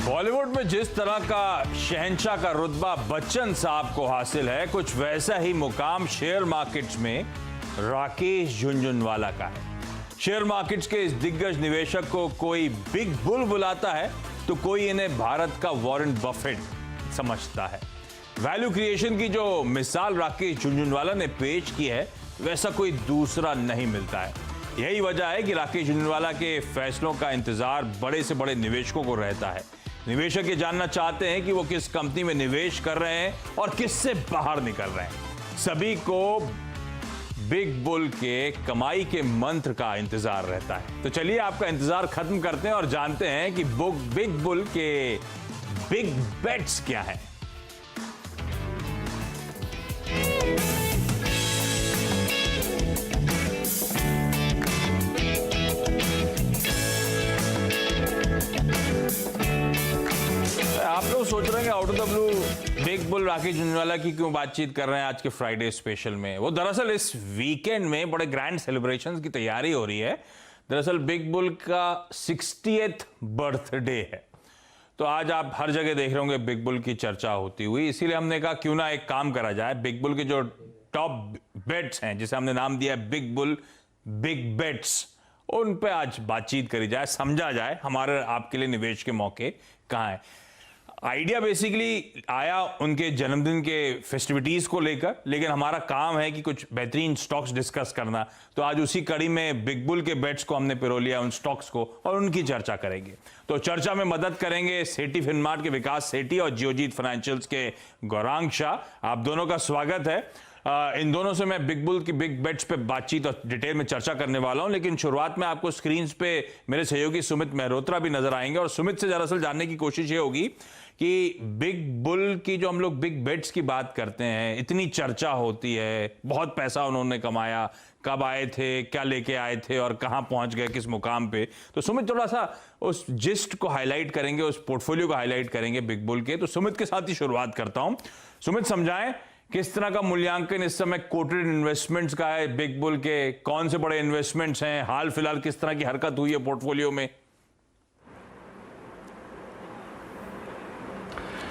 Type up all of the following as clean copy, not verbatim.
बॉलीवुड में जिस तरह का शहंशाह का रुतबा बच्चन साहब को हासिल है, कुछ वैसा ही मुकाम शेयर मार्केट्स में राकेश झुनझुनवाला का है। शेयर मार्केट्स के इस दिग्गज निवेशक को कोई बिग बुल बुलाता है तो कोई इन्हें भारत का वॉरेन बफेट समझता है। वैल्यू क्रिएशन की जो मिसाल राकेश झुनझुनवाला ने पेश की है, वैसा कोई दूसरा नहीं मिलता है। यही वजह है कि राकेश झुनझुनवाला के फैसलों का इंतजार बड़े से बड़े निवेशकों को रहता है। निवेशक ये जानना चाहते हैं कि वो किस कंपनी में निवेश कर रहे हैं और किससे बाहर निकल रहे हैं। सभी को बिग बुल के कमाई के मंत्र का इंतजार रहता है। तो चलिए आपका इंतजार खत्म करते हैं और जानते हैं कि बिग बुल के बिग बेट्स क्या हैं। आप लोग सोच रहे हैं out of the blue big bull Rakesh Jhunjhunwala की क्यों बातचीत कर रहे हैं आज के फ्राइडे स्पेशल में। वो दरअसल इस वीकेंड में बड़े ग्रैंड सेलिब्रेशंस की तैयारी हो रही है। दरअसल बिग बुल का 60th बर्थडे है, तो आज आप हर जगह देख रहे होंगे बिग बुल की चर्चा होती हुई। इसीलिए हमने कहा क्यों ना एक काम करा जाए, बिग बुल के जो टॉप बेट्स हैं, जिसे हमने नाम दिया है बिग बुल बिग बेट्स, उन पे आज बातचीत करी जाए, समझा जाए हमारे आपके लिए निवेश के मौके कहाँ हैं। आइडिया बेसिकली आया उनके जन्मदिन के फेस्टिविटीज को लेकर, लेकिन हमारा काम है कि कुछ बेहतरीन स्टॉक्स डिस्कस करना। तो आज उसी कड़ी में बिग बुल के बेट्स को हमने पिरो लिया, उन स्टॉक्स को, और उनकी चर्चा करेंगे। तो चर्चा में मदद करेंगे सेठी फिनमार्ट के विकास सेठी और जियोजीत फाइनेंशियल्स के गौरांग शाह। आप दोनों का स्वागत है। इन दोनों से मैं बिग बुल की बिग बेट्स पे बातचीत और डिटेल में चर्चा करने वाला हूं, लेकिन शुरुआत में आपको स्क्रीन्स पे मेरे सहयोगी सुमित मेहरोत्रा भी नजर आएंगे। और सुमित से दरअसल जानने की कोशिश ये होगी कि बिग बुल की जो हम लोग बिग बेट्स की बात करते हैं, इतनी चर्चा होती है, बहुत पैसा उन्होंने कमाया, कब आए थे, क्या लेके आए थे और कहां पहुंच गए, किस मुकाम पे। तो सुमित थोड़ा सा उस जिस्ट को हाईलाइट करेंगे, उस पोर्टफोलियो को हाईलाइट करेंगे बिग बुल के। तो सुमित के साथ ही शुरुआत करता हूं। सुमित, समझाएं किस तरह का मूल्यांकन इस समय कोटेड इन्वेस्टमेंट्स का है बिग बुल के, कौन से बड़े इन्वेस्टमेंट्स हैं, हाल फिलहाल किस तरह की हरकत हुई है पोर्टफोलियो में।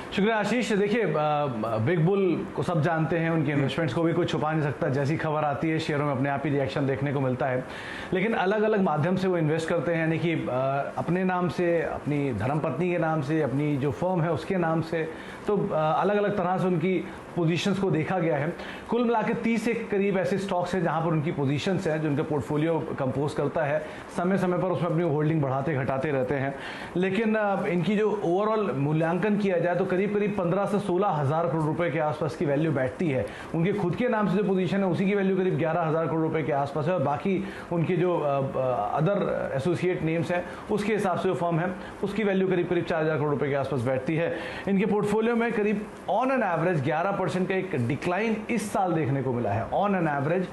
शुक्रिया आशीष। देखिए, बिग बुल को सब जानते हैं, उनके इन्वेस्टमेंट्स को भी कोई छुपा नहीं सकता। जैसी खबर आती है शेयरों में अपने आप ही रिएक्शन देखने को मिलता है, लेकिन अलग अलग माध्यम से वो इन्वेस्ट करते हैं। यानी कि अपने नाम से, अपनी धर्मपत्नी के नाम से, अपनी जो फर्म है उसके नाम से, तो अलग अलग तरह से उनकी पोजीशंस को देखा गया है। कुल मिला के 30 के करीब ऐसे स्टॉक्स हैं जहां पर उनकी पोजीशंस हैं, जो उनका पोर्टफोलियो कंपोज करता है। समय समय पर उसमें अपनी होल्डिंग बढ़ाते घटाते रहते हैं, लेकिन इनकी जो ओवरऑल मूल्यांकन किया जाए तो करीब करीब 15 से 16 हज़ार करोड़ रुपए के आसपास की वैल्यू बैठती है। उनके खुद के नाम से जो पोजीशन है उसी की वैल्यू करीब 11,000 करोड़ रुपए के आसपास है, और बाकी उनके जो अदर एसोसिएट नेम्स हैं उसके हिसाब से जो फर्म है उसकी वैल्यू करीब करीब 4,000 करोड़ रुपए के आसपास बैठती है। इनके पोर्टफोलियो में करीब ऑन एन एवरेज 11% का एक डिक्लाइन इस साल देखने को मिला है। ऑन एन एवरेज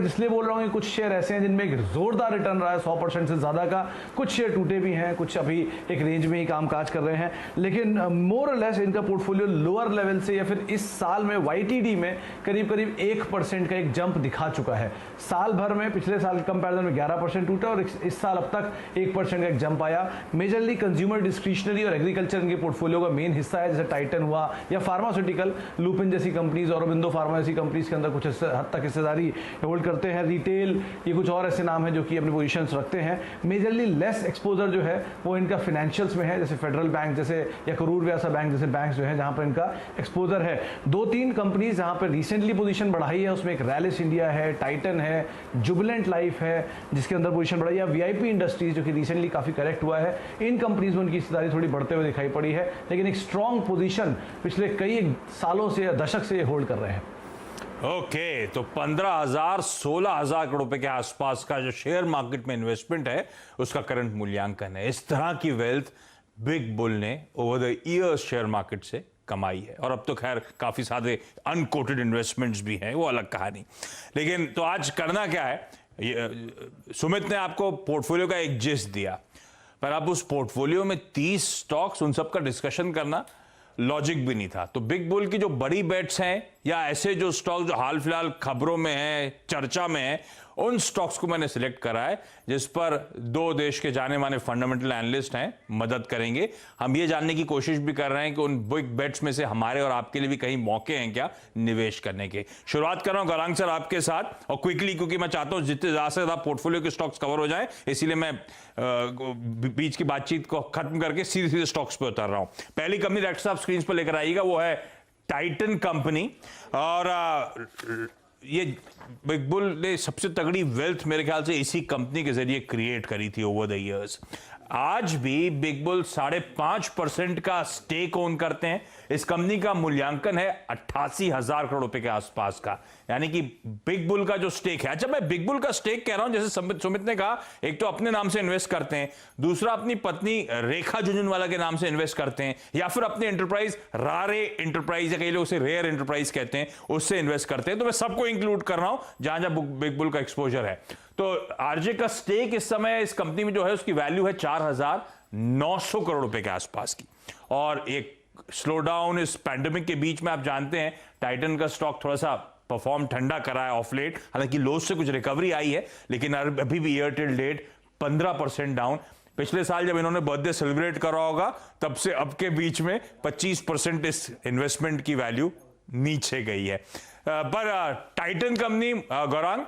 इसलिए बोल रहा हूं कि कुछ शेयर ऐसे हैं जिनमें एक जोरदार रिटर्न रहा है 100% से ज्यादा का, कुछ शेयर टूटे भी हैं, कुछ अभी एक रेंज में ही कामकाज कर रहे हैं, लेकिन मोर और लेस इनका पोर्टफोलियो लोअर लेवल से या फिर इस साल में YTD में करीब करीब 1% का एक जंप दिखा चुका है। साल भर में पिछले साल के कंपैरिजन में 11% टूटा और इस साल अब तक 1% का एक जंप आया। मेजरली कंज्यूमर डिस्क्रिशनरी और एग्रीकल्चर इनके पोर्टफोलियो का मेन हिस्सा है, जैसे टाइटन हुआ या फार्मास्यूटिकल, लुपिन जैसी कंपनीज और अरबिंदो फार्मा जैसी कंपनीज के अंदर कुछ हद तक हिस्सेदारी होल्ड करते हैं। रिटेल, ये कुछ और ऐसे नाम हैं जो कि अपनी पोजीशंस रखते हैं। मेजरली लेस एक्सपोजर जो है वो इनका फाइनेंशियल्स में है, जैसे फेडरल बैंक जैसे या करूर व्यासा बैंक जैसे बैंक जो है जहां पर इनका एक्सपोजर है। 2-3 कंपनीज जहां पर रिसेंटली पोजीशन बढ़ाई है, उसमें एक रैलिस इंडिया है, टाइटन है, जुबिलेंट लाइफ है जिसके अंदर पोजीशन बढ़ाई है, VIP इंडस्ट्रीज जो कि रिसेंटली काफी करेक्ट हुआ है। इन कंपनीज में उनकी हिस्सेदारी थोड़ी बढ़ते हुए दिखाई पड़ी है, लेकिन एक स्ट्रॉन्ग पोजीशन पिछले कई सालों से या दशक से होल्ड कर रहे हैं। ओके, तो 15,000 16,000 करोड़ रुपए के आसपास का जो शेयर मार्केट में इन्वेस्टमेंट है उसका करंट मूल्यांकन है। इस तरह की वेल्थ बिग बुल ने over the years share market से कमाई है, और अब तो खैर काफी सारे अनकोटेड इन्वेस्टमेंट्स भी हैं, वो अलग कहानी। लेकिन तो आज करना क्या है, सुमित ने आपको पोर्टफोलियो का एक जिस्ट दिया, पर अब उस पोर्टफोलियो में 30 स्टॉक्स, उन सब का डिस्कशन करना लॉजिक भी नहीं था। तो बिग बुल की जो बड़ी बेट्स हैं या ऐसे जो स्टॉक जो हाल फिलहाल खबरों में हैं, चर्चा में हैं, उन स्टॉक्स को मैंने सिलेक्ट करा है जिस पर दो देश के जाने माने फंडामेंटल एनालिस्ट हैं, मदद करेंगे। हम ये जानने की कोशिश भी कर रहे हैं कि उन बिग बेट्स में से हमारे और आपके लिए भी कहीं मौके हैं क्या निवेश करने के। शुरुआत कर रहा हूं गौरांग सर आपके साथ, और क्विकली, क्योंकि मैं चाहता हूं जितने ज्यादा से ज्यादा पोर्टफोलियो के स्टॉक्स कवर हो जाए, इसीलिए मैं बीच की बातचीत को खत्म करके सीधे सीधे स्टॉक्स पे उतर रहा हूं। पहली कंपनी डायरेक्टर साहब स्क्रीन पर लेकर आइएगा, वो है टाइटन कंपनी। और ये बिग बुल ने सबसे तगड़ी वेल्थ मेरे ख्याल से इसी कंपनी के जरिए क्रिएट करी थी ओवर द इयर्स। आज भी बिग बुल 5.5% का स्टेक ओन करते हैं। इस कंपनी का मूल्यांकन है 88,000 करोड़ रुपए के आसपास का, यानी कि बिग बुल का जो स्टेक है। अच्छा, मैं बिग बुल का स्टेक कह रहा हूं, जैसे सुमित ने कहा, एक तो अपने नाम से इन्वेस्ट करते हैं, दूसरा अपनी पत्नी रेखा झुंझुनवाला के नाम से इन्वेस्ट करते हैं, या फिर अपनी एंटरप्राइज रारे एंटरप्राइज, या कई लोग उसे रेयर एंटरप्राइज कहते हैं, उससे इन्वेस्ट करते हैं। तो मैं सबको इंक्लूड कर रहा हूं जहां जहां बिग बुल का एक्सपोजर है। तो आरजे का स्टेक इस समय इस कंपनी में जो है उसकी वैल्यू है 4,900 करोड़ रुपए के आसपास की। और एक स्लो डाउन इस पैंडेमिक के बीच में, आप जानते हैं टाइटन का स्टॉक थोड़ा सा परफॉर्म ठंडा करा है ऑफ लेट, हालांकि लो से कुछ रिकवरी आई है, लेकिन अभी भी ईयर टिल डेट 15% डाउन। पिछले साल जब इन्होंने बर्थडे सेलिब्रेट करा होगा, तब से अब के बीच में 25% इस इन्वेस्टमेंट की वैल्यू नीचे गई है। पर टाइटन कंपनी, गौरांग,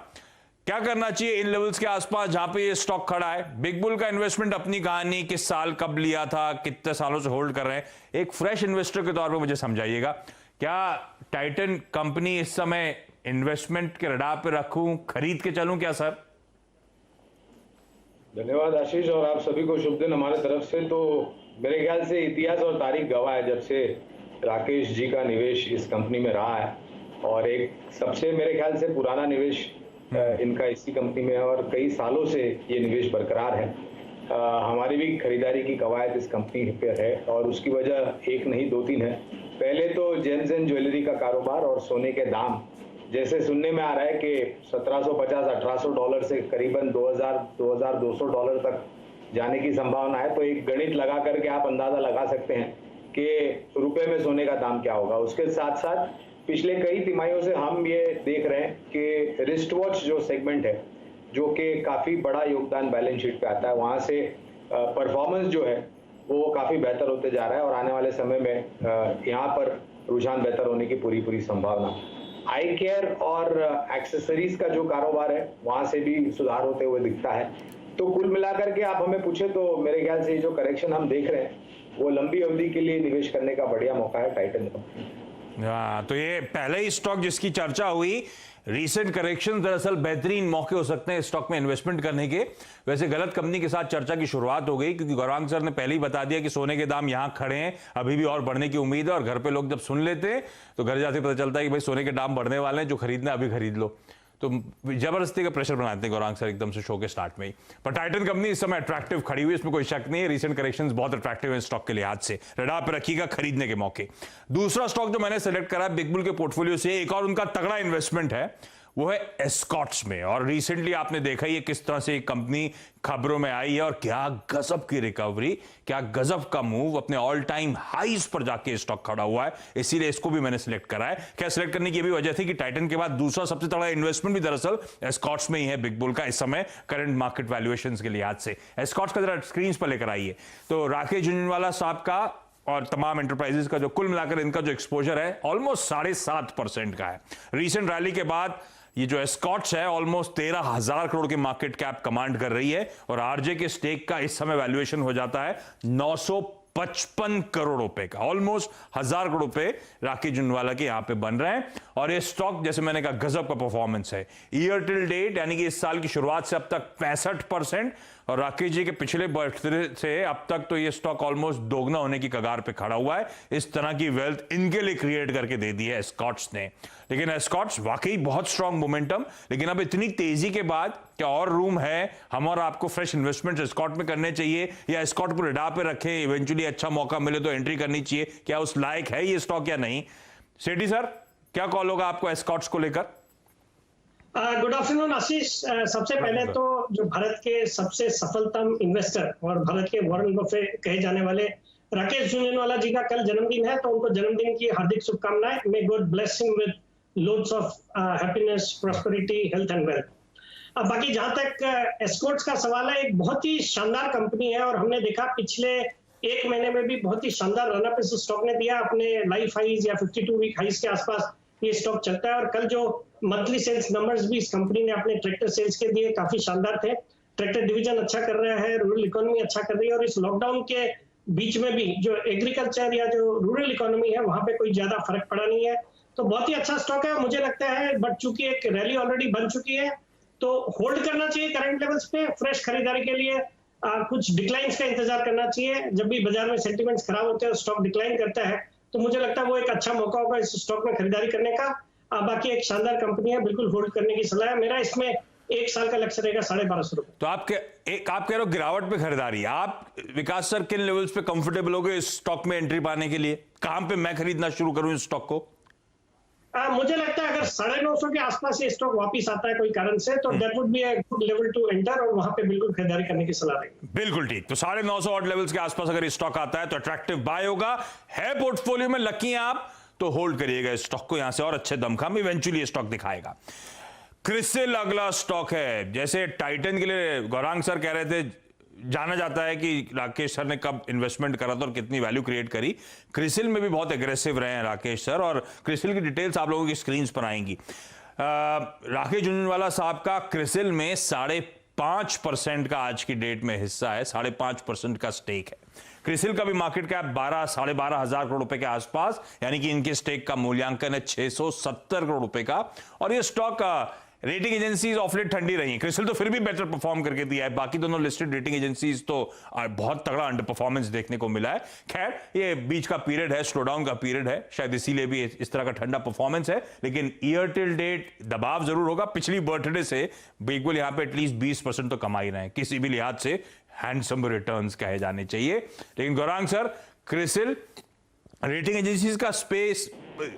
क्या करना चाहिए इन लेवल्स के आसपास जहां पे ये स्टॉक खड़ा है? बिग बुल का इन्वेस्टमेंट, अपनी कहानी, किस साल कब लिया था, कितने सालों से होल्ड कर रहे हैं, एक फ्रेश इन्वेस्टर के तौर पे मुझे समझाइएगा। क्या टाइटन कंपनी इस समय इन्वेस्टमेंट के रडार पे रखूं, खरीद के चलूं क्या सर? धन्यवाद आशीष, और आप सभी को शुभ दिन हमारे तरफ से। तो मेरे ख्याल से इतिहास और तारीख गवाह है, जब से राकेश जी का निवेश इस कंपनी में रहा है, और एक सबसे मेरे ख्याल से पुराना निवेश इनका इसी कंपनी में है, और कई सालों से ये निवेश बरकरार है। हमारी भी खरीदारी की कवायद इस कंपनी पे है, और उसकी वजह एक नहीं 2-3 है। पहले तो जेम्स एंड ज्वेलरी का कारोबार और सोने के दाम, जैसे सुनने में आ रहा है कि $1,750-1,800 से करीबन $2,000-2,200 तक जाने की संभावना है। तो एक गणित लगा करके आप अंदाजा लगा सकते हैं कि रुपए में सोने का दाम क्या होगा। उसके साथ साथ पिछले कई तिमाहियों से हम ये देख रहे हैं कि रिस्ट वॉच जो सेगमेंट है, जो कि काफ़ी बड़ा योगदान बैलेंस शीट पे आता है, वहाँ से परफॉर्मेंस जो है वो काफ़ी बेहतर होते जा रहा है, और आने वाले समय में यहाँ पर रुझान बेहतर होने की पूरी संभावना। आई केयर और एक्सेसरीज का जो कारोबार है, वहाँ से भी सुधार होते हुए दिखता है। तो कुल मिलाकर के आप हमें पूछे तो मेरे ख्याल से जो करेक्शन हम देख रहे हैं, वो लंबी अवधि के लिए निवेश करने का बढ़िया मौका है टाइटन कंपनी। हाँ, तो ये पहले ही स्टॉक जिसकी चर्चा हुई, रीसेंट करेक्शन दरअसल बेहतरीन मौके हो सकते हैं स्टॉक में इन्वेस्टमेंट करने के। वैसे गलत कंपनी के साथ चर्चा की शुरुआत हो गई, क्योंकि गौरांग सर ने पहले ही बता दिया कि सोने के दाम यहां खड़े हैं, अभी भी और बढ़ने की उम्मीद है। और घर पे लोग जब सुन लेते हैं तो घर जाते पता चलता है कि भाई सोने के दाम बढ़ने वाले हैं, जो खरीदना अभी खरीद लो। तो जबरदस्ती का प्रेशर बनाते हैं गौरांग सर एकदम से शो के स्टार्ट में ही। पर टाइटन कंपनी इस समय अट्रैक्टिव खड़ी हुई, इसमें कोई शक नहीं है। रीसेंट करेक्शंस बहुत अट्रैक्टिव है स्टॉक के लिहाज से, रडार पे रखिएगा खरीदने के मौके। दूसरा स्टॉक जो मैंने सेलेक्ट करा बिग बुल के पोर्टफोलियो से, एक और उनका तगड़ा इन्वेस्टमेंट है, वो है एस्कॉट्स में। और रिसेंटली आपने देखा ही किस तरह से कंपनी खबरों में आई है, और क्या गजब की रिकवरी, क्या गजब का मूव, अपने ऑल टाइम हाईज पर जाके स्टॉक खड़ा हुआ है। इसीलिए इसको भी मैंने सिलेक्ट करा है। क्या सिलेक्ट करने की भी वजह थी कि टाइटन के बाद दूसरा सबसे तगड़ा इन्वेस्टमेंट भी दरअसल एस्कॉट्स में ही है बिग बुल का इस समय करंट मार्केट वैल्यूएशंस के लिहाज से। एस्कॉट्स का जरा स्क्रीन पर लेकर आइए। तो राकेश झुंझुनवाला साहब का और तमाम एंटरप्राइजेस का जो कुल मिलाकर इनका जो एक्सपोजर है ऑलमोस्ट 7.5% का है। रीसेंट रैली के बाद ये जो एस्कॉट्स है ऑलमोस्ट 13,000 करोड़ के मार्केट कैप कमांड कर रही है, और आरजे के स्टेक का इस समय वैल्यूएशन हो जाता है 955 करोड़ रुपए का। ऑलमोस्ट 1,000 करोड़ रुपए राकेश झुंझुनवाला के यहां पे बन रहे हैं। और ये स्टॉक, जैसे मैंने कहा, गजब का परफॉर्मेंस है। ईयर टिल डेट, यानी कि इस साल की शुरुआत से अब तक 65%, और राकेश जी के पिछले बर्थडे से अब तक तो ये स्टॉक ऑलमोस्ट दोगुना होने की कगार पे खड़ा हुआ है। इस तरह की वेल्थ इनके लिए क्रिएट करके दे दी है एस्कॉट्स ने। लेकिन एस्कॉट्स वाकई बहुत स्ट्रांग मोमेंटम, लेकिन अब इतनी तेजी के बाद क्या और रूम है हम और आपको फ्रेश इन्वेस्टमेंट एस्कॉट में करने चाहिए, या एस्कॉट को रडार पे रखें, इवेंचुअली अच्छा मौका मिले तो एंट्री करनी चाहिए? क्या उस लायक है ये स्टॉक या नहीं? सेठी सर, क्या कॉल होगा आपको एस्कॉट्स को लेकर? गुड आफ्टरनून आशीष। सबसे पहले तो जो भारत के सबसे सफलतम इन्वेस्टर और भारत के वॉरेन बफेट कहे जाने वाले राकेश झुंझुनवाला जी का कल जन्मदिन है, तो उनको जन्मदिन की हार्दिक शुभकामनाएं। May God bless him with loads of happiness, prosperity, health and wealth. अब बाकी जहां तक एस्कॉर्ट्स का सवाल है, एक बहुत ही शानदार कंपनी है और हमने देखा पिछले एक महीने में भी बहुत ही शानदार रनअप इस स्टॉक ने दिया। अपने लाइफ हाइज या 52 वीक हाइज के आसपास ये स्टॉक चलता है और कल जो मंथली सेल्स नंबर्स भी इस कंपनी ने अपने ट्रैक्टर सेल्स के दिए काफी शानदार थे। ट्रैक्टर डिवीजन अच्छा कर रहा है, रूरल इकोनॉमी अच्छा कर रही है और इस लॉकडाउन के बीच में भी जो एग्रीकल्चर या जो रूरल इकोनॉमी है वहां पे कोई ज्यादा फर्क पड़ा नहीं है। तो बहुत ही अच्छा स्टॉक है मुझे लगता है, बट चूंकि एक रैली ऑलरेडी बन चुकी है तो होल्ड करना चाहिए करंट लेवल्स पे। फ्रेश खरीदारी के लिए कुछ डिक्लाइंस का इंतजार करना चाहिए। जब भी बाजार में सेंटीमेंट्स खराब होते हैं और स्टॉक डिक्लाइन करता है तो मुझे लगता है वो एक अच्छा मौका होगा इस स्टॉक में खरीदारी करने का। बाकी एक शानदार कंपनी है, बिल्कुल होल्ड करने की सलाह है। मेरा इसमें एक साल का लक्ष्य रहेगा 1250 रुपए। तो आप कह रहे हो गिरावट पे खरीदारी। आप विकास सर किन लेवल्स पे कंफर्टेबल होगे इस स्टॉक में एंट्री पाने के लिए? कहां पे मैं खरीदना शुरू करूं इस स्टॉक को? मुझे लगता है अगर 950 के आसपास ये स्टॉक वापस आता है कोई कारण से तो that would be a good level to enter और वहां पे बिल्कुल खरीदारी करने की सलाह देंगे। बिल्कुल ठीक। तो 950 ऑड लेवल्स के आसपास अगर स्टॉक आता है तो अट्रैक्टिव बाय होगा। है पोर्टफोलियो में, लकी हैं आप तो होल्ड करिएगा इस स्टॉक को, यहां से और अच्छे दमखम इवेंचुअली ये स्टॉक दिखाएगा। क्रिसिल अगला स्टॉक है। जैसे टाइटन के लिए गौरांग सर कह रहे थे, जाना जाता है कि राकेश सर ने कब इन्वेस्टमेंट करा था और कितनी वैल्यू क्रिएट करी। क्रिसिल में भी बहुत एग्रेसिव रहे हैं राकेश सर और क्रिसिल की डिटेल्स आप लोगों की स्क्रीन पर आएंगी। राकेश झुंझुनवाला साहब का क्रिसिल में 5.5% का आज की डेट में हिस्सा है, 5.5% का स्टेक है। क्रिसिल का भी मार्केट कैप 12-12.5 हजार करोड़ रुपए के आसपास, यानी कि इनके स्टेक का मूल्यांकन है 670 करोड़ रुपए का। और ये stock rating agencies of late ठंडी रही। क्रिसिल तो फिर भी बेटर परफॉर्म करके दिया है, बाकी दोनों लिस्टेड रेटिंग एजेंसीज तो बहुत तगड़ा अंडर परफॉर्मेंस देखने को मिला है। खैर ये बीच का पीरियड है, स्लोडाउन का पीरियड है, शायद इसीलिए भी इस तरह का ठंडा परफॉर्मेंस है। लेकिन ईयर टिल डेट दबाव जरूर होगा। पिछली बर्थडे से बिल्कुल यहां पे एटलीस्ट 20% तो कमा ही रहे हैं, किसी भी लिहाज से हैंडसम रिटर्न्स कहे जाने चाहिए। लेकिन Gaurang sir, CRISIL rating agencies का स्पेस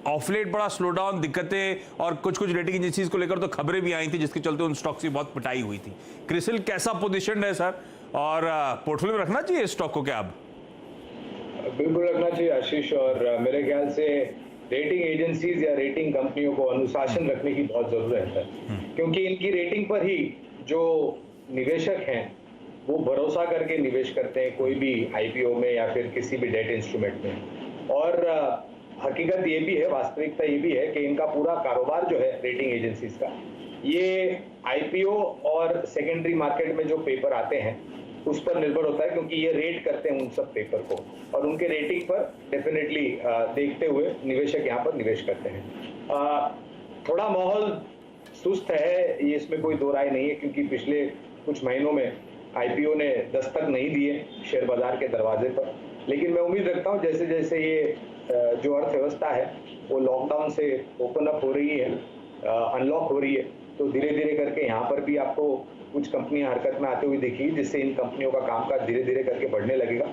ऑफलेट बड़ा स्लोडाउन, दिक्कतें और कुछ रेटिंग एजेंसीज को लेकर तो खबरें भी आई थी जिसके चलते उन स्टॉक्स की बहुत पिटाई हुई थी। क्रिसिल कैसा पोजीशन है सर, और पोर्टफोलियो में रखना चाहिए इस स्टॉक को क्या? अब बिल्कुल रखना चाहिए आशीष, और मेरे ख्याल से रेटिंग एजेंसीज या रेटिंग कंपनियों को अनुशासन रखने की बहुत जरूरत है, क्योंकि इनकी रेटिंग पर ही जो निवेशक हैं वो भरोसा करके निवेश करते हैं कोई भी आईपीओ में या फिर किसी भी डेट इंस्ट्रूमेंट में। और हकीकत ये भी है, वास्तविकता ये भी है कि इनका पूरा कारोबार जो है रेटिंग एजेंसीज का, ये आईपीओ और सेकेंडरी मार्केट में जो पेपर आते हैं उस पर निर्भर होता है, क्योंकि ये रेट करते हैं उन सब पेपर को और उनके रेटिंग पर डेफिनेटली देखते हुए निवेशक यहाँ पर निवेश करते हैं। थोड़ा माहौल सुस्त है, ये इसमें कोई दो राय नहीं है, क्योंकि पिछले कुछ महीनों में आईपीओ ने दस्तक नहीं दिए शेयर बाजार के दरवाजे पर। लेकिन मैं उम्मीद रखता हूँ जैसे जैसे ये जो अर्थव्यवस्था है वो लॉकडाउन से ओपन अप हो रही है, अनलॉक हो रही है, तो धीरे धीरे करके यहाँ पर भी आपको कुछ कंपनियां हरकत में आते हुए दिखी, जिससे इन कंपनियों का कामकाज धीरे धीरे करके बढ़ने लगेगा।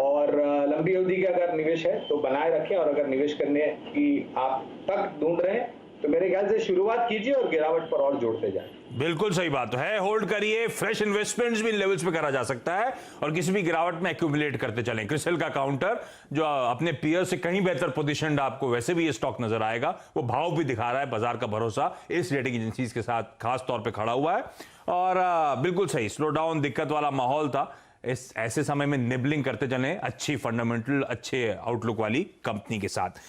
और लंबी अवधि का अगर निवेश है तो बनाए रखें, और अगर निवेश करने की आप तक ढूंढ रहे हैं तो मेरे ख्याल से शुरुआत कीजिए और गिरावट पर और जोड़ते जाएं। बिल्कुल सही बात है, होल्ड करिए। फ्रेश इन्वेस्टमेंट्स भी इन लेवल्स पे करा जा सकता है और किसी भी गिरावट में एक्यूमुलेट करते चलें। क्रिसिल का काउंटर जो अपने पीयर से कहीं बेहतर पोजीशन आपको वैसे भी ये स्टॉक नजर आएगा, वो भाव भी दिखा रहा है, बाजार का भरोसा इस रेटिंग एजेंसीज के साथ खास तौर पर खड़ा हुआ है। और बिल्कुल सही, स्लो डाउन दिक्कत वाला माहौल था, इस ऐसे समय में निबलिंग करते चलें अच्छी फंडामेंटल, अच्छे आउटलुक वाली कंपनी के साथ।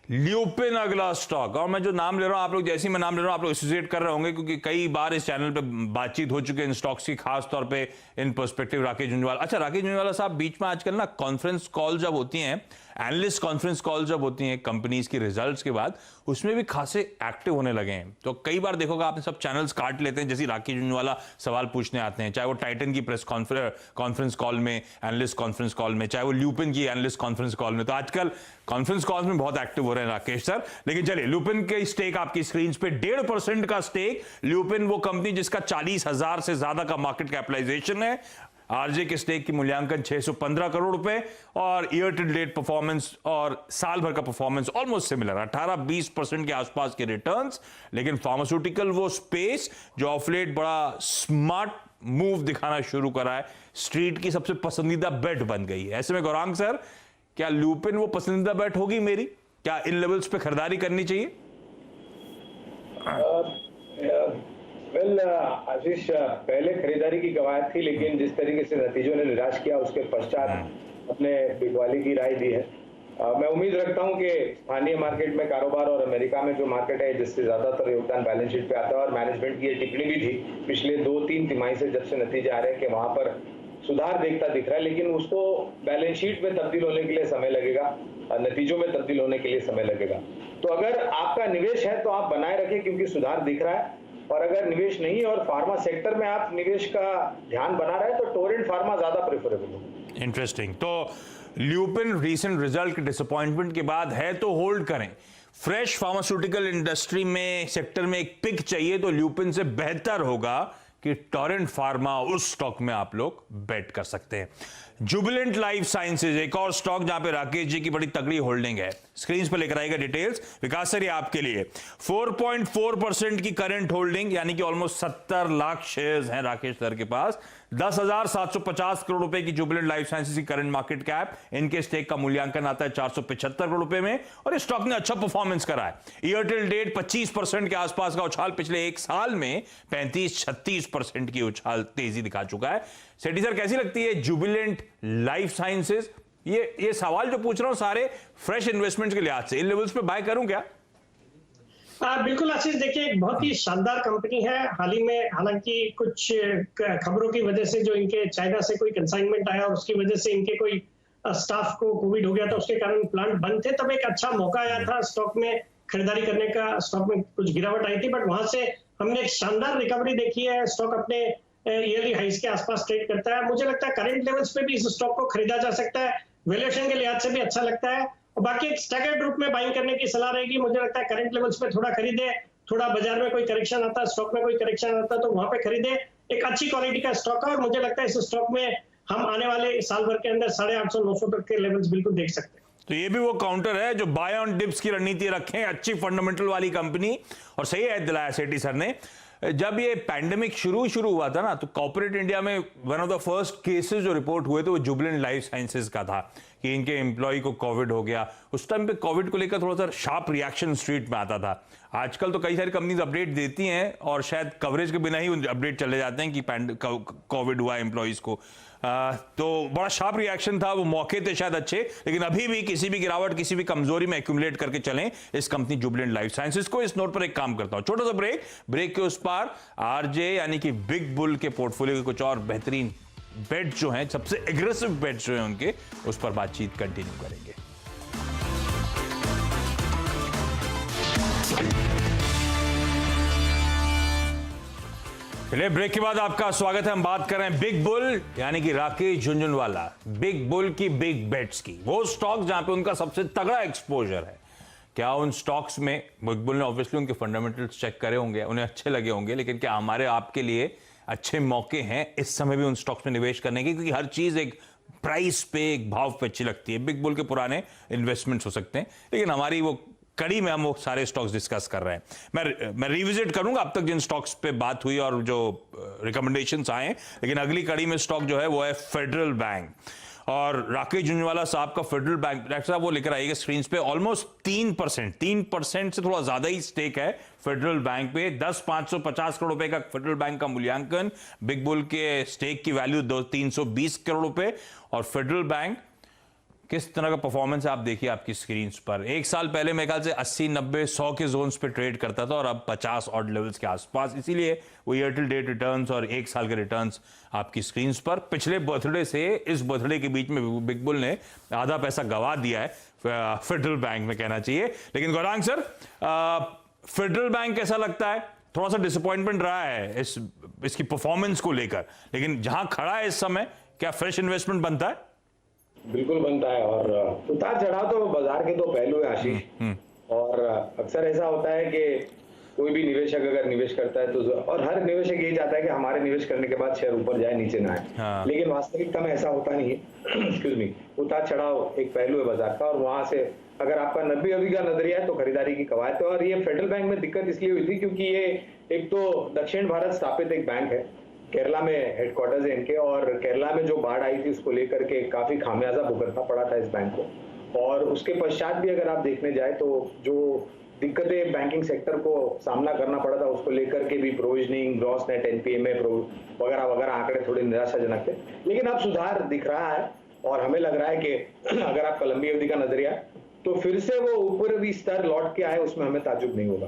ल्यूपिन अगला स्टॉक, और मैं जो नाम ले रहा हूं, आप लोग जैसे ही मैं नाम ले रहा हूं आप लोग एसोसिएट कर रहे होंगे, क्योंकि कई बार इस चैनल पे बातचीत हो चुकी है इन स्टॉक्स की, खास तौर पे इन पर्सपेक्टिव राकेश झुंझुनवाला। अच्छा, राकेश झुंझुनवाला साहब, बीच में आजकल ना कॉन्फ्रेंस कॉल जब होती हैं, एनालिस्ट कॉन्फ्रेंस कॉल जब होती हैं कंपनीज की रिजल्ट्स के बाद, उसमें भी खासे एक्टिव होने लगे हैं। तो कई बार देखोगा आपने, सब चैनल्स काट लेते हैं, जैसे राकेश झुंझुनवाला सवाल पूछने आते हैं, चाहे वो टाइटन की प्रेस कॉन्फ्रेंस कॉल में, एनालिस्ट कॉन्फ्रेंस कॉल में, चाहे वो ल्यूपिन की एनालिस्ट कॉन्फ्रेंस कॉल में। तो आजकल कॉन्फ्रेंस कॉल में बहुत एक्टिव हो रहे हैं राकेश सर। लेकिन चलिए, ल्यूपिन के स्टेक आपकी स्क्रीन पे 1.5% का स्टेक। ल्यूपिन वो कंपनी जिसका 40,000 से ज्यादा का मार्केट कैपिटलाइजेशन है। आरजे के स्टेक की मूल्यांकन 615 करोड़ रुपए, और ईयर टू डेट परफॉर्मेंस और साल भर का परफॉर्मेंस ऑलमोस्ट सिमिलर, 18-20% के आसपास के रिटर्न्स। लेकिन फार्मास्यूटिकल वो स्पेस जो ऑफ लेट बड़ा स्मार्ट मूव दिखाना शुरू करा है, स्ट्रीट की सबसे पसंदीदा बेट बन गई है। ऐसे में गौरांग सर, क्या ल्यूपिन वो पसंदीदा बेट होगी मेरी? क्या इन लेवल्स पे खरीदारी करनी चाहिए? वेल आशीष, पहले खरीदारी की कवायद थी, लेकिन जिस तरीके से नतीजों ने निराश किया उसके पश्चात अपने बिकवाली की राय दी है। मैं उम्मीद रखता हूं कि स्थानीय मार्केट में कारोबार और अमेरिका में जो मार्केट है जिससे ज्यादातर योगदान बैलेंस शीट पे आता है, और मैनेजमेंट की ये टिप्पणी भी थी पिछले 2-3 तिमाही से जब से नतीजे आ रहे हैं कि वहां पर सुधार दिख रहा है, लेकिन उसको बैलेंस शीट में तब्दील होने के लिए समय लगेगा, नतीजों में तब्दील होने के लिए समय लगेगा। तो अगर आपका निवेश है तो आप बनाए रखें क्योंकि सुधार दिख रहा है, और अगर निवेश नहीं है और फार्मा सेक्टर में आप निवेश का ध्यान बना रहे हैं तो टोरेंट फार्मा ज्यादा प्रेफरेबल होगा। इंटरेस्टिंग। तो ल्यूपिन रीसेंट रिजल्ट के डिसअपॉइंटमेंट के बाद है तो होल्ड करें। फ्रेश फार्मास्यूटिकल इंडस्ट्री में सेक्टर में एक पिक चाहिए तो ल्यूपिन से बेहतर होगा कि टोरेंट फार्मा, उस स्टॉक में आप लोग बेट कर सकते हैं। जुबिलेंट लाइफ साइंसेज एक और स्टॉक जहां पे राकेश जी की बड़ी तगड़ी होल्डिंग है। स्क्रीन पर लेकर आएगा डिटेल्स विकास सर, ये आपके लिए 4.4% की करंट होल्डिंग, यानी कि ऑलमोस्ट 70 लाख शेयर्स हैं राकेश सर के पास। 10,750 करोड़ रुपए की जुबिलेंट लाइफ साइंसेज की करंट मार्केट कैप, इनके स्टेक का मूल्यांकन आता है 475 करोड़ रुपए में, और इस स्टॉक ने अच्छा परफॉर्मेंस करा है। ईयर टिल डेट 25% के आसपास का उछाल, पिछले एक साल में 35-36% की उछाल तेजी दिखा चुका है। सेठी सर, कैसी लगती है जुबिलेंट लाइफ साइंसेज? ये सवाल जो पूछ रहा हूं सारे फ्रेश इन्वेस्टमेंट के लिहाज से, इन लेवल्स पे बाय करूं क्या? बिल्कुल आशीष, देखिए एक बहुत ही शानदार कंपनी है। हाल ही में हालांकि कुछ खबरों की वजह से जो इनके चाइना से कोई कंसाइनमेंट आया और उसकी वजह से इनके कोई स्टाफ को कोविड हो गया था, उसके कारण प्लांट बंद थे, तब एक अच्छा मौका आया था स्टॉक में खरीदारी करने का। स्टॉक में कुछ गिरावट आई थी, बट वहां से हमने एक शानदार रिकवरी देखी है। स्टॉक अपने ईयरली हाइस के आसपास ट्रेड करता है। मुझे लगता है करंट लेवल्स पे भी इस स्टॉक को खरीदा जा सकता है, वैल्यूएशन के लिहाज से भी अच्छा लगता है। और बाकी एक स्टैगर्ड रूप में बाइंग करने की सलाह रहेगी। मुझे लगता है करंट लेवल्स पे थोड़ा खरीदे, थोड़ा बाजार में कोई करेक्शन आता है, स्टॉक में कोई करेक्शन आता है तो वहां पे खरीदे। एक अच्छी क्वालिटी का स्टॉक है और मुझे लगता है इस स्टॉक में हम आने वाले साल भर के अंदर 850-900 तक के लेवल्स बिल्कुल देख सकते हैं। तो ये भी वो काउंटर है जो बाय ऑन डिप्स की रणनीति रखें, अच्छी फंडामेंटल वाली कंपनी। और सही याद दिलाया सेठी सर ने, जब ये पैंडेमिक शुरू हुआ था ना, तो कॉर्पोरेट इंडिया में one of the first cases जो रिपोर्ट हुए थे वो जुबिलेंट लाइफ साइंसेज का था कि इनके एम्प्लॉय को कोविड हो गया। उस टाइम पे कोविड को लेकर थोड़ा सा शार्प रिएक्शन स्ट्रीट में आता था। आजकल तो कई सारी कंपनीज अपडेट देती हैं और शायद कवरेज के बिना ही अपडेट चले जाते हैं कि कोविड हुआ एम्प्लॉयज को। तो बड़ा शार्प रिएक्शन था, वो मौके थे शायद अच्छे, लेकिन अभी भी किसी भी गिरावट, किसी भी कमजोरी में एक्यूमुलेट करके चलें इस कंपनी जुबिलेंट लाइफ साइंसेज को। इस नोट पर एक काम करता हूं, छोटा सा ब्रेक के उस पार आरजे यानी कि बिग बुल के पोर्टफोलियो के कुछ और बेहतरीन बेट जो हैं, सबसे एग्रेसिव बेट जो हैं उनके, उस पर बातचीत कंटिन्यू करेंगे। चलिए, ब्रेक के बाद आपका स्वागत है। हम बात कर रहे हैं बिग बुल यानी कि राकेश झुनझुनवाला, बिग बुल की बिग बेट्स की, वो स्टॉक जहां पे उनका सबसे तगड़ा एक्सपोजर है। क्या उन स्टॉक्स में बिग बुल ने ऑब्वियसली उनके फंडामेंटल्स चेक करे होंगे, उन्हें अच्छे लगे होंगे, लेकिन क्या हमारे आपके लिए अच्छे मौके हैं इस समय भी उन स्टॉक्स में निवेश करने के? क्योंकि हर चीज एक प्राइस पे, एक भाव पे अच्छी लगती है। बिग बुल के पुराने इन्वेस्टमेंट्स हो सकते हैं, लेकिन हमारी वो कड़ी में हम वो सारे स्टॉक्स डिस्कस कर रहे हैं। मैं रिविजिट करूंगा अब तक जिन स्टॉक्स पे बात हुई और जो रिकमेंडेशंस आए, लेकिन अगली कड़ी में स्टॉक जो है वो है फेडरल बैंक। और राकेश झुनझुनवाला साहब का फेडरल बैंक, डॉक्टर साहब वो लेकर आइएगा स्क्रीन पे, ऑलमोस्ट 3% से थोड़ा ज्यादा ही स्टेक है फेडरल बैंक पे। 10,550 करोड़ रुपए का फेडरल बैंक का मूल्यांकन, बिग बुल के स्टेक की वैल्यू 320 करोड़ रुपए। और फेडरल बैंक किस तरह का परफॉर्मेंस है आप देखिए आपकी स्क्रीन पर। एक साल पहले मेरे ख्याल से 80, 90, 100 के जोन्स पे ट्रेड करता था और अब 50 ऑड लेवल्स के आसपास। इसीलिए वो ईयर टिल डेट रिटर्न्स और एक साल के रिटर्न्स आपकी स्क्रीन पर। पिछले बर्थडे से इस बर्थडे के बीच में बिग बुल ने आधा पैसा गवा दिया है फेडरल बैंक में, कहना चाहिए। लेकिन गौरांग सर, फेडरल बैंक कैसा लगता है? थोड़ा सा डिसअपॉइंटमेंट रहा है इसकी परफॉर्मेंस को लेकर, लेकिन जहां खड़ा है इस समय, क्या फ्रेश इन्वेस्टमेंट बनता है? बिल्कुल बनता है। और उतार चढ़ाव तो बाजार के दो पहलू है आशीष। और अक्सर ऐसा होता है कि कोई भी निवेशक अगर निवेश करता है तो, और हर निवेशक यही चाहता है कि हमारे निवेश करने के बाद शेयर ऊपर जाए, नीचे ना आए। लेकिन वास्तविकता में ऐसा होता नहीं है। एक्सक्यूज मी, उतार चढ़ाव एक पहलू है बाजार का, और वहां से अगर आपका 90 अभी का नजरिया है तो खरीदारी की कवायद है। और ये फेडरल बैंक में दिक्कत इसलिए हुई थी क्योंकि ये एक तो दक्षिण भारत स्थापित एक बैंक है, केरला में हेडक्वार्टर्स है इनके, और केरला में जो बाढ़ आई थी उसको लेकर के काफी खामियाजा भुगतना पड़ा था इस बैंक को। और उसके पश्चात भी अगर आप देखने जाए तो जो दिक्कतें बैंकिंग सेक्टर को सामना करना पड़ा था, उसको लेकर के भी प्रोविजनिंग, ग्रॉस नेट एनपीए में वगैरह वगैरह आंकड़े थोड़े निराशाजनक थे, लेकिन अब सुधार दिख रहा है और हमें लग रहा है कि अगर आपका लंबी अवधि का नजरिया तो फिर से वो ऊपर भी स्तर लौट के आए, उसमें हमें ताजुब नहीं होगा।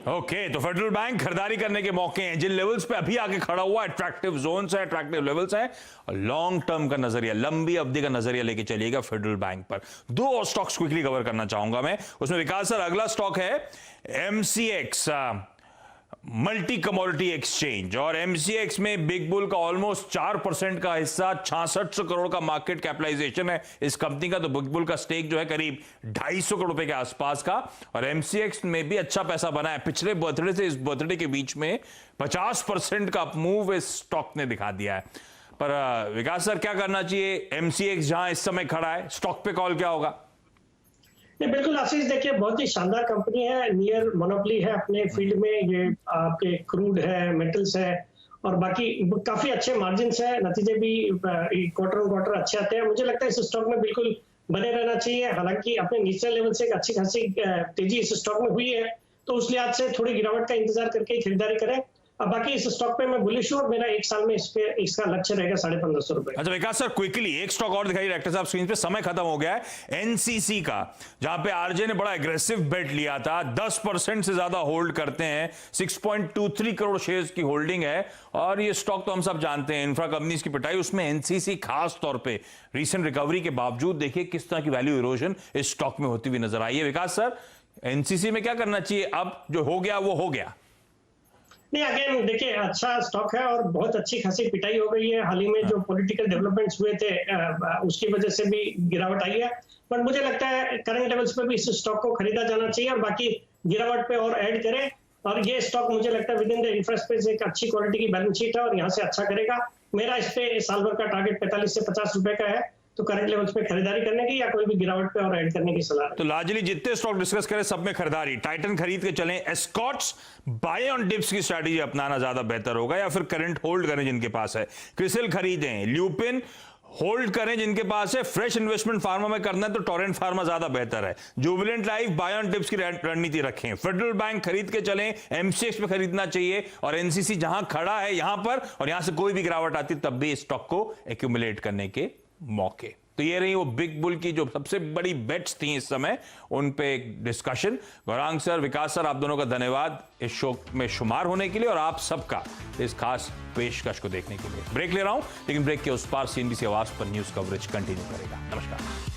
ओके, तो फेडरल बैंक खरीदारी करने के मौके हैं जिन लेवल्स पे अभी आके खड़ा हुआ, अट्रैक्टिव जोन्स है, अट्रैक्टिव लेवल्स हैं, लॉन्ग टर्म का नजरिया, लंबी अवधि का नजरिया लेके चलिएगा फेडरल बैंक पर। दो और स्टॉक्स क्विकली कवर करना चाहूंगा मैं, उसमें विकास सर अगला स्टॉक है एमसीएक्स, मल्टी कमोडिटी एक्सचेंज, और एमसीएक्स में बिग बुल का ऑलमोस्ट 4% का हिस्सा, 6600 करोड़ का मार्केट कैपिटलाइजेशन है इस कंपनी का, तो बिग बुल का स्टेक जो है करीब 250 करोड़ रुपए के आसपास का, और एमसीएक्स में भी अच्छा पैसा बना है। पिछले बर्थडे से इस बर्थडे के बीच में 50% का मूव इस स्टॉक ने दिखा दिया है। पर विकास सर क्या करना चाहिए, एमसीएक्स जहां इस समय खड़ा है, स्टॉक पे कॉल क्या होगा? नहीं, बिल्कुल आशीष, देखिए बहुत ही शानदार कंपनी है, नियर मोनोपोली है अपने फील्ड में, ये आपके क्रूड है, मेटल्स है और बाकी काफी अच्छे मार्जिन है, नतीजे भी क्वार्टर ऑन क्वार्टर अच्छे आते हैं। मुझे लगता है इस स्टॉक में बिल्कुल बने रहना चाहिए, हालांकि अपने निचले लेवल से एक अच्छी खासी तेजी इस स्टॉक में हुई है, तो उस लिहाज से थोड़ी गिरावट का इंतजार करके खरीदारी करें। अब बाकी इस स्टॉक पे मैं बुलिश हूं और मेरा एक साल में इस पे इसका लक्ष्य रहेगा 1550 रुपए। अच्छा विकास सर, क्विकली एक स्टॉक और दिखाई डायरेक्टर साहब स्क्रीन पे, समय खत्म हो गया है, एनसीसी का, जहां पे आरजे ने बड़ा एग्रेसिव बेट लिया था, 10% से ज्यादा होल्ड करते हैं, 6.23 करोड़ शेयर्स की होल्डिंग है, और ये स्टॉक तो हम सब जानते हैं इंफ्रा कंपनीज की पिटाई, उसमें एनसीसी खास तौर पे रीसेंट रिकवरी के बावजूद देखिए किस तरह की वैल्यू इरोजन इस स्टॉक में होती हुई नजर आई है। विकास सर, एनसीसी में क्या करना चाहिए, अब जो हो गया वो हो गया? नहीं, अगेन देखिए अच्छा स्टॉक है और बहुत अच्छी खासी पिटाई हो गई है, हाल ही में जो पॉलिटिकल डेवलपमेंट्स हुए थे उसकी वजह से भी गिरावट आई है, बट मुझे लगता है करंट लेवल्स पे भी इस स्टॉक को खरीदा जाना चाहिए और बाकी गिरावट पे और ऐड करें। और ये स्टॉक मुझे लगता है with in the infra space एक अच्छी क्वालिटी की बैलेंस शीट है और यहाँ से अच्छा करेगा। मेरा इस पे साल भर का टारगेट 45 से 50 रुपए का है, तो करंट लेवल्स पे खरीदारी करने की या कोई भी गिरावट पे और ऐड करने की सलाह है। तो लार्जली जितने स्टॉक डिस्कस करें सब में खरीदारी, टाइटन खरीद के चलें, एस्कॉट्स बाय ऑन डिप्स की स्ट्रैटेजी अपनाना ज्यादा बेहतर होगा, या फिर करंट होल्ड करें जिनके पास है, क्रिसिल खरीदें, ल्यूपिन होल्ड करें जिनके पास है, फ्रेश इन्वेस्टमेंट फार्मा में करना है तो टोरेंट फार्मा ज्यादा बेहतर है, Jubilant Life buy on dips की रणनीति रखें, फेडरल बैंक खरीद के चलें, एमसीएक्स पे खरीदना चाहिए, और एनसीसी जहां खड़ा है यहां पर, और यहां से कोई भी गिरावट आती तब भी स्टॉक को एक्यूमुलेट करने के मौके। तो ये रही वो बिग बुल की जो सबसे बड़ी बेट्स थी इस समय, उन पे एक डिस्कशन। गौरांग सर, विकास सर, आप दोनों का धन्यवाद इस शो में शुमार होने के लिए और आप सबका इस खास पेशकश को देखने के लिए। ब्रेक ले रहा हूं, लेकिन ब्रेक के उस पार सीएनबीसी आवाज पर न्यूज कवरेज कंटिन्यू करेगा। नमस्कार।